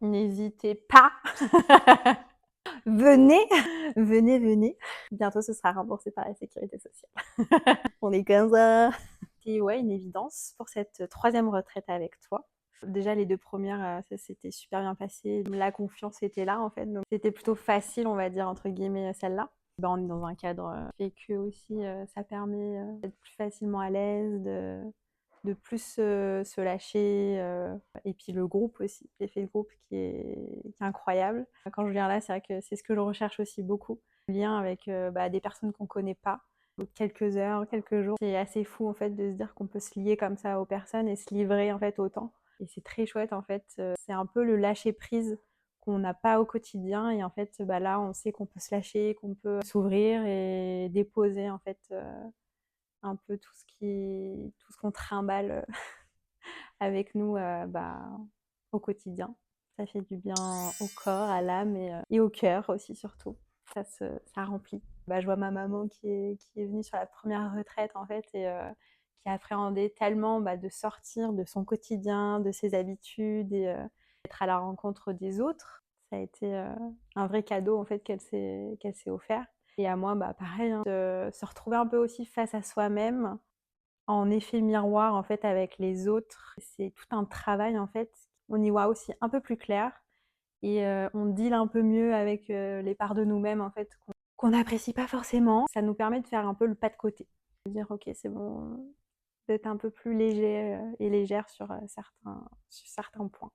N'hésitez pas, venez, venez, venez. Bientôt, ce sera remboursé par la sécurité sociale. On est comme ça. Et ouais, une évidence pour cette troisième retraite avec toi. Déjà, les 2 premières, ça s'était super bien passé. La confiance était là, en fait, donc c'était plutôt «facile», on va dire, entre guillemets, celle-là. Bah, on est dans un cadre, fait que aussi, ça permet, d'être plus facilement à l'aise, de plus, se lâcher, et puis le groupe aussi, l'effet de groupe qui est incroyable. Quand je viens là, c'est vrai que c'est ce que je recherche aussi beaucoup. Le lien avec, bah, des personnes qu'on connaît pas. Quelques heures, quelques jours. C'est assez fou en fait de se dire qu'on peut se lier comme ça aux personnes et se livrer en fait autant. Et c'est très chouette en fait. C'est un peu le lâcher prise qu'on n'a pas au quotidien et en fait bah là on sait qu'on peut se lâcher, qu'on peut s'ouvrir et déposer en fait un peu tout ce qu'on trimballe avec nous bah, au quotidien. Ça fait du bien au corps, à l'âme et au cœur aussi surtout. Ça remplit. Bah, je vois ma maman qui est venue sur la première retraite en fait et qui appréhendait tellement bah, de sortir de son quotidien, de ses habitudes et d'être à la rencontre des autres. Ça a été un vrai cadeau en fait qu'elle s'est offert. Et à moi, bah, pareil, hein, de se retrouver un peu aussi face à soi-même, en effet miroir en fait avec les autres. C'est tout un travail en fait. On y voit aussi un peu plus clair et on deal un peu mieux avec les parts de nous-mêmes en fait qu'on n'apprécie pas forcément. Ça nous permet de faire un peu le pas de côté. De dire ok c'est bon, d'être un peu plus léger et légère sur certains points.